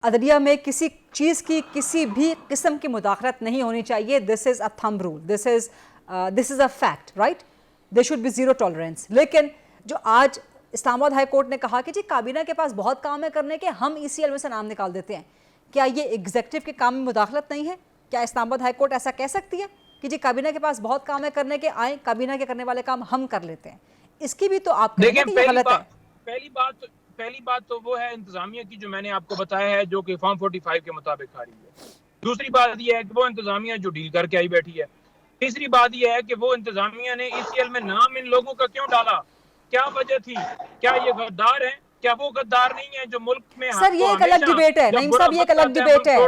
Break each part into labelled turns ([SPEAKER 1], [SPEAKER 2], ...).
[SPEAKER 1] अदलिया में किसी चीज़ की किसी भी किस्म की मुदाखलत नहीं होनी चाहिए। This is a thumb rule, this is a fact, right. There should be zero tolerance. लेकिन जो आज इस्लामाबाद हाई कोर्ट ने कहा कि जी काबीना के पास बहुत काम है करने के, हम ECL में से नाम निकाल देते हैं, क्या ये एग्जीक्यूटिव के काम में मुदाखलत नहीं है? क्या इस्लामाबाद हाई कोर्ट ऐसा कह सकती है कि जी काबीना के पास बहुत काम है करने के, आए काबीना के करने वाले काम हम कर लेते हैं? इसकी भी तो आप कहें ना कि ये गलत है।
[SPEAKER 2] पहली बात तो वो है इंतजामिया की, जो मैंने आपको बताया है, जो कि फॉर्म 45 के मुताबिक आ रही है। दूसरी बात यह है कि वो इंतजामिया जो डील करके आई बैठी है। तीसरी बात यह है कि वो इंतजामिया ने ECL में नाम इन लोगों का क्यों डाला, क्या वजह थी? क्या ये गद्दार है? क्या वो गद्दार नहीं है जो मुल्क में
[SPEAKER 1] सर ये एक अलग डिबेट है नईम साहब, ये एक अलग डिबेट है,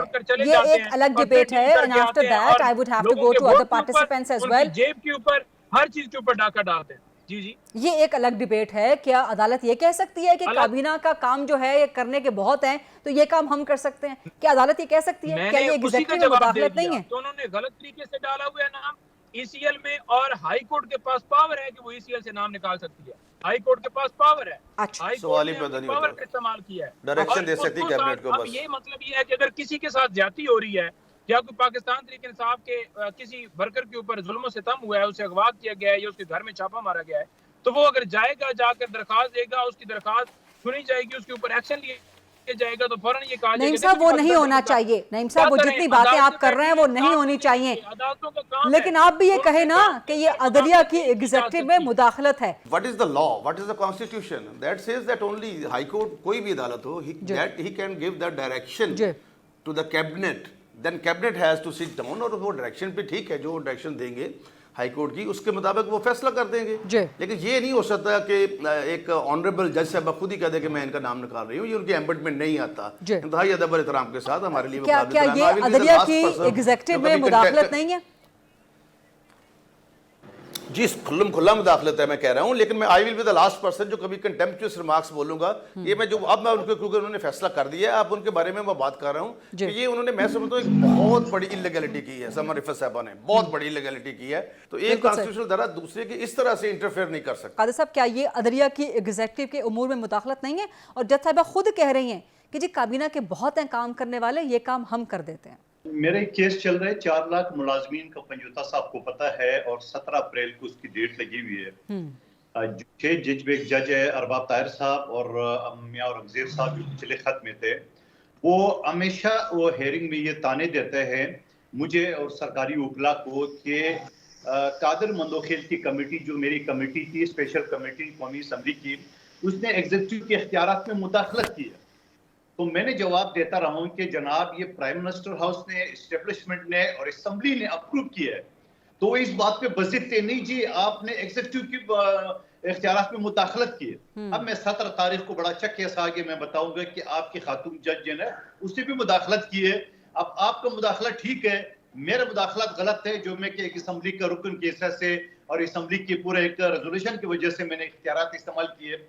[SPEAKER 1] ये एक अलग डिबेट है। And after that I would have to go to other participants as well.
[SPEAKER 2] जेब के ऊपर, हर चीज के ऊपर डाका डालते हैं। जी जी,
[SPEAKER 1] ये एक अलग डिबेट है। क्या अदालत ये कह सकती है कि काबीना का काम जो है ये करने के बहुत हैं, तो ये काम हम कर सकते हैं? क्या अदालत ये कह सकती है? क्या ये एग्जीक्यूटिव में मुदाखलत नहीं है?
[SPEAKER 2] तो उन्होंने गलत तरीके से डाला हुआ है नाम ECL में, और हाई कोर्ट के पास पावर है कि वो ECL से नाम निकाल सकती है। हाई कोर्ट के पास पावर है।
[SPEAKER 1] अच्छा,
[SPEAKER 2] हाई कोर्ट ने पावर का इस्तेमाल किया है,
[SPEAKER 3] डायरेक्शन दे सकती है कैबिनेट को।
[SPEAKER 2] अब ये मतलब ये है कि अगर किसी के साथ ज्यादती हो रही है या कोई पाकिस्तान तहरीक इंसाफ के किसी वर्कर के ऊपर जुल्म सितम हुआ है, उसे अगवा किया गया है या उसके घर में छापा मारा गया है, तो वो अगर जाएगा, जाकर दरखास्त देगा, उसकी दरखास्त सुनी जाएगी, उसके ऊपर एक्शन लिया जाएगा, तो फौरन ये कहा
[SPEAKER 1] नईम साहब वो नहीं होना चाहिए। नईम साहब वो जितनी बातें आप कर रहे हैं वो नहीं होनी चाहिए। लेकिन आप भी ये कहे ना कि ये अदलिया की एग्जीक्यूटिव में मुदाखलत है।
[SPEAKER 3] What is the law, what is the constitution that says that only high court, कोई भी अदालत हो, he can give the direction to the cabinet, then cabinet has to sit down, और वो डायरेक्शन पे ठीक है, जो डायरेक्शन देंगे हाई कोर्ट की उसके मुताबिक वो फैसला कर देंगे। लेकिन ये नहीं हो सकता कि एक ऑनरेबल जज साहब खुद ही कह दे कि मैं इनका नाम निकाल रही हूँ, ये उनकी एम्बेडमेंट में नहीं आता। इंतहाई अदब और एहतराम के साथ हमारे लिए
[SPEAKER 1] क्या ये अदलिया की एग्जीक्यूटिव में मुदाखलत नहीं है?
[SPEAKER 3] जी खुल्ला मुदाखलत है, मैं कह रहा हूं, लेकिन मैं I will be the last person जो कभी कंटेम्प्चुअस रिमार्क्स बोलूंगा। ये मैं जो अब मैं उनके, क्योंकि उन्होंने फैसला कर दिया है, अब उनके बारे में मैं बात कर रहा हूं कि ये उन्होंने, मैं समझता हूं, एक बहुत बड़ी इलीगैलिटी की है। समर रिफत साहबा ने बहुत बड़ी इलीगैलिटी की है, तो एक कॉन्स्टिट्यूशनल धारा दूसरे की इस तरह से इंटरफेयर नहीं कर सकता।
[SPEAKER 1] कादिर साहब, क्या ये अदलिया की एग्जीक्यूटिव के उमूर में मुदाखलत नहीं है? और जज साहिबा खुद कह रही हैं कि जी काबीना के बहुत हैं काम करने वाले, ये काम हम कर देते हैं।
[SPEAKER 4] मेरे केस चल रहे 4 लाख मुलाजमीन का पंजोता साहब को पता है, और 17 अप्रैल को उसकी डेट लगी हुई है। 6 जज है, अरबाब ताहिर साहब और मियां औरंगजेब साहब, जो पिछले खत में थे, वो हमेशा वो हेयरिंग में ये ताने देते हैं मुझे और सरकारी वकला को कि कादर मंदोखेल की कमेटी, जो मेरी कमेटी थी, स्पेशल कमेटी कौमी असम्बली की, उसने एग्जीक्यूटिव के इख्तियारात में मुदाखलत की है। तो मैंने जवाब देता रहा हूं कि जनाब, ये प्राइम मिनिस्टर हाउस ने, एस्टेब्लिशमेंट ने और असेंबली ने अप्रूव किया है, तो इस बात पे बज़िद नहीं जी आपने एग्जीक्यूटिव की इख्तियारात में मुदाखलत की है। अब मैं 17 तारीख को बड़ा अच्छा केस आगे मैं बताऊंगा कि आपकी खातून जज ने उसने भी मुदाखलत की है। अब आपका मुदाखला ठीक है, मेरा मुदाखलत गलत है, जो मैं कि एक असम्बली का रुकन की हैसियत से और असम्बली की पूरे एक रेजोल्यूशन की वजह से मैंने इख्तियारात इस्तेमाल किए।